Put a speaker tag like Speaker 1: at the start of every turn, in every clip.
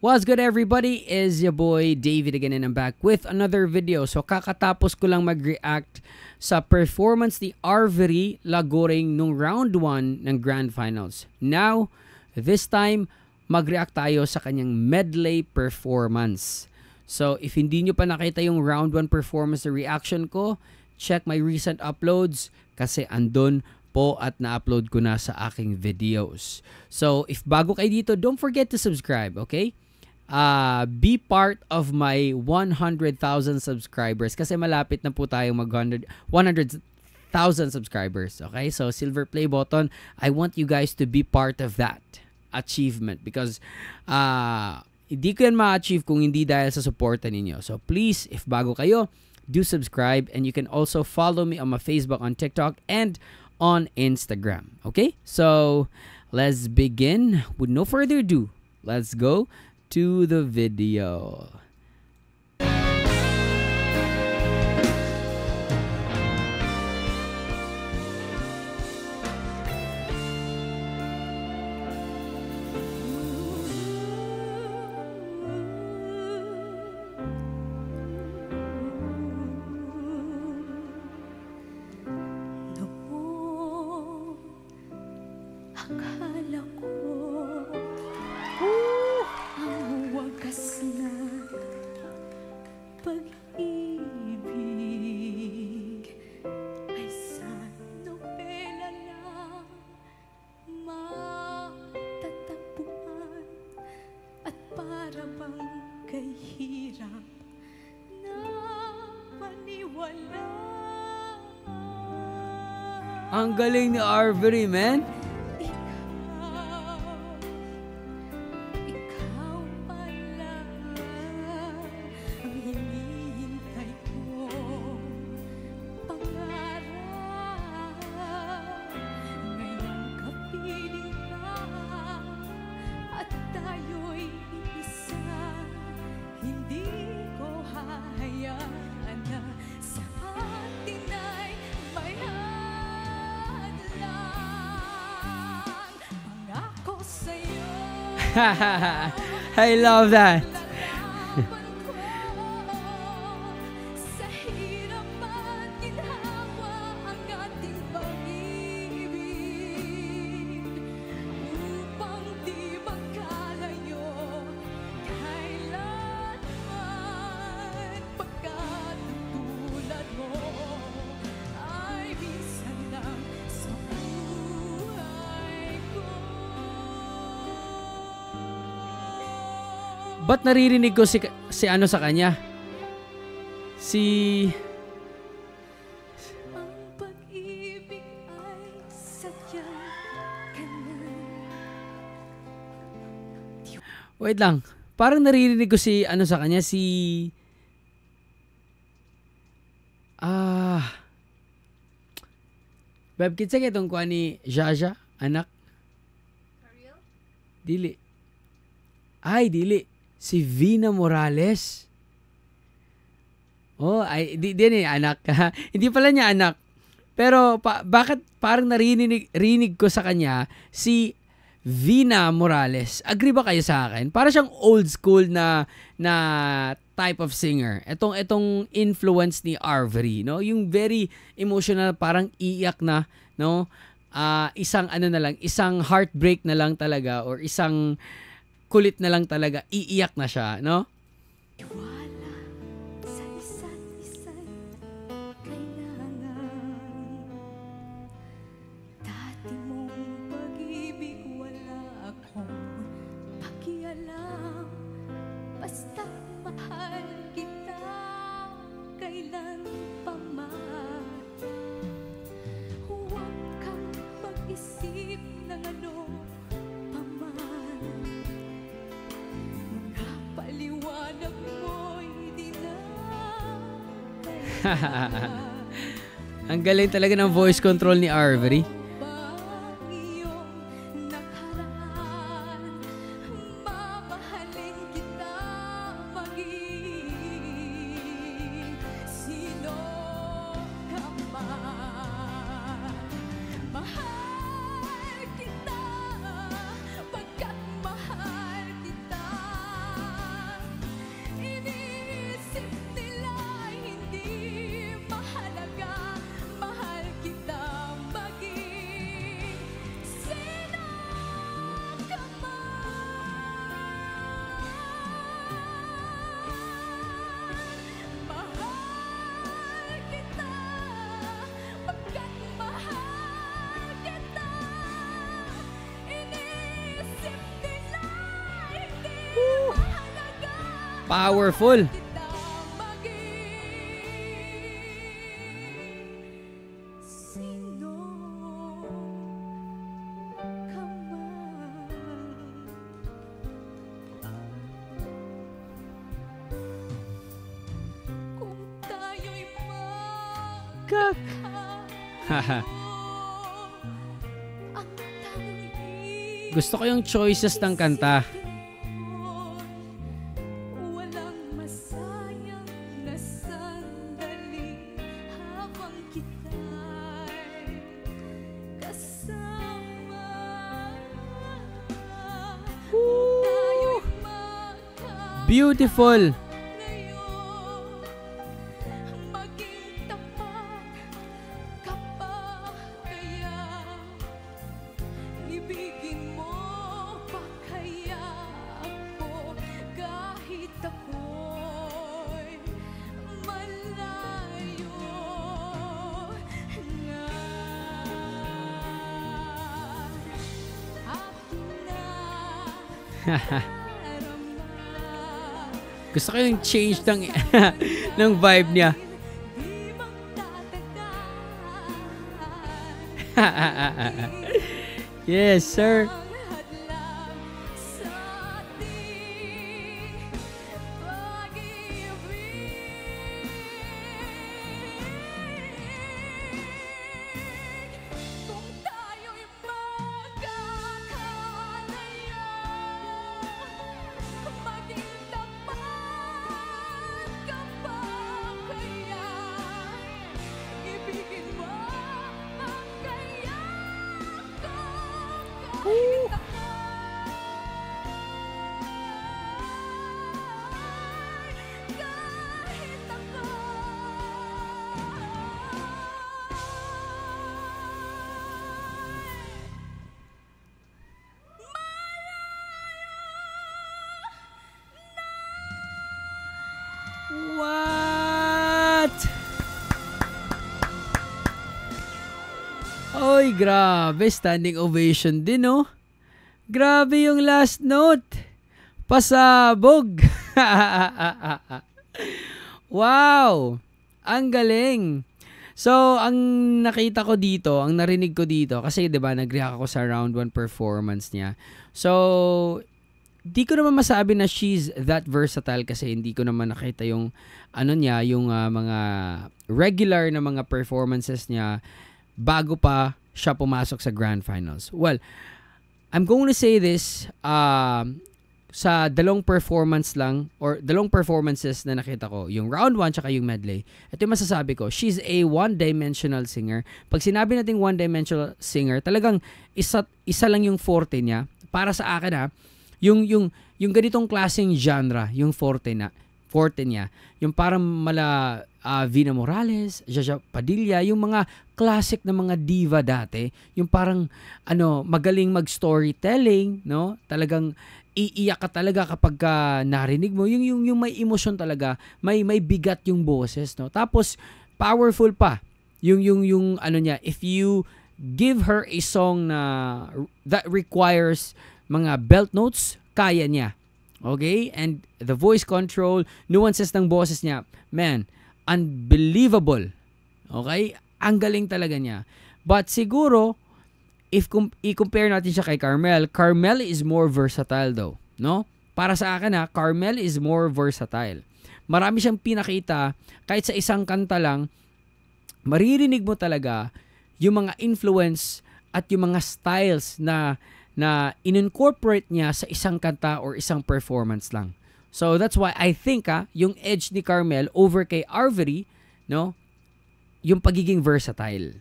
Speaker 1: What's good everybody? Is your boy David again and I'm back with another video. So kakatapos ko lang mag-react sa performance ni Arvery Lagoring nung round 1 ng Grand Finals. Now, this time, mag-react tayo sa kanyang medley performance. So if hindi nyo pa nakita yung round 1 performance na reaction ko, check my recent uploads kasi andun po at na-upload ko na sa aking videos. So if bago kayo dito, don't forget to subscribe, okay? Be part of my 100,000 subscribers kasi malapit na po tayo mag 100,000 subscribers. Okay? So, silver play button. I want you guys to be part of that achievement because hindi ko yan ma-achieve kung hindi dahil sa suporta ninyo. So, please, if bago kayo, do subscribe and you can also follow me on my Facebook, on TikTok, and on Instagram. Okay? So, let's begin. With no further ado, let's go to the video.
Speaker 2: Akala ko ang wagas na pag-ibig ay sa nobela lang matatagpuan at para bang kay hirap na paniwala.
Speaker 1: Ang galing ni Arvery, man. I love that. Ba't naririnig ko si ano sa kanya? Si
Speaker 2: ang pag-ibig ay sadya ka na.
Speaker 1: Wait lang. Parang naririnig ko si ano sa kanya, si Beb, kitsa itong kuha ni Jaja, anak?
Speaker 2: Ariel?
Speaker 1: Dili. Ay, dili. Si Vina Morales. Oh, ay di ni anak. Hindi pala niya anak. Pero bakit parang rinig ko sa kanya si Vina Morales? Agree ba kayo sa akin? Para siyang old school na type of singer. Etong influence ni Arvery, no? Yung very emotional, parang iiyak na, no? Isang ano na lang, isang heartbreak na lang talaga or isang kulit na lang talaga, iiyak na siya, no?
Speaker 2: Iwala sa isa't isa'y kailangan. Dati mong pag-ibig wala akong pakialam. Basta mahal kita kailan pa man. Huwag kang mag-isip ng ano paman. Paliwanag mo'y di na
Speaker 1: Ang galing talaga ng voice control ni Arvery.
Speaker 2: mamahalin kita maging sino ka man. Mahal kita pagkat mahal kita.
Speaker 1: Powerful.
Speaker 2: kita maging sino ka man. Kung tayo'y
Speaker 1: Kak.
Speaker 2: magkakaroon, ang tanging
Speaker 1: Gusto ko yung choices ng kanta.
Speaker 2: walang masayang na sandali habang kita'y kasama. Tayo'y
Speaker 1: Beautiful.
Speaker 2: magkalayo, maging tapat ka pa kaya, ibigin mo pa kaya ako kahit ako'y malayo na. Aking nadarama,
Speaker 1: Gusto ko yung change ng ng vibe niya.
Speaker 2: di magtatagal.
Speaker 1: Yes, sir.
Speaker 2: Ang hadlang sa ating pag-ibig. Kung tayo'y magkakalayo, maging tapat ka pa kaya, ibigin mo pa kaya ako kahit
Speaker 1: What? Oy, grabe. Standing ovation din, oh. Grabe yung last note. Pasabog. Wow. Ang galing. So, ang nakita ko dito, ang narinig ko dito, kasi 'di ba nag-react ako sa round 1 performance niya. So, di ko naman masabi na she's that versatile kasi hindi ko naman nakita yung ano niya, yung mga regular na mga performances niya bago pa siya pumasok sa grand finals. Well, I'm going to say this, sa dalawang performance lang or dalawang performances na nakita ko, yung round 1 tsaka yung medley, ito yung masasabi ko, she's a one-dimensional singer. Pag sinabi natin one-dimensional singer, talagang isa lang yung forte niya. Para sa akin yung ganitong klaseng genre, yung forte niya, yung parang mala Vina Morales, Jaja Padilla, yung mga classic na mga diva dati, yung parang magaling mag-storytelling, no? Talagang iiyak ka talaga kapag narinig mo yung may emosyon talaga, may bigat yung boses, no? Tapos powerful pa yung ano niya, if you give her a song na that requires mga belt notes, kaya niya. Okay? And the voice control, nuances ng boses niya, man, unbelievable. Okay? Ang galing talaga niya. But siguro, if i-compare natin siya kay Carmel, Carmel is more versatile though, no? Para sa akin Carmel is more versatile. Marami siyang pinakita, kahit sa isang kanta lang, maririnig mo talaga yung mga influence at yung mga styles na in-incorporate niya sa isang kanta or isang performance lang. So that's why I think yung edge ni Carmel over kay Arvery, no? Yung pagiging versatile.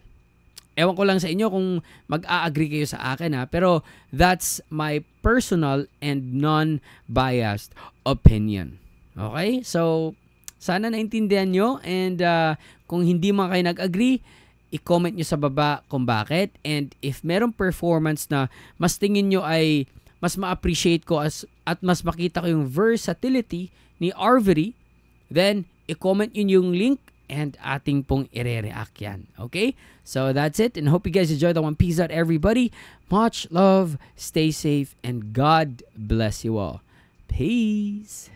Speaker 1: Ewan ko lang sa inyo kung mag-a-agree kayo sa akin pero that's my personal and non-biased opinion. Okay? So, sana naintindihan nyo and kung hindi man kayo nag-agree, i-comment nyo sa baba kung bakit, and if merong performance na mas tingin nyo ay mas ma-appreciate ko at mas makita ko yung versatility ni Arvery, then i-comment yun yung link and ating pong ire-react yan. Okay? So that's it, and hope you guys enjoyed that one. Peace out, everybody. Much love, stay safe, and God bless you all. Peace.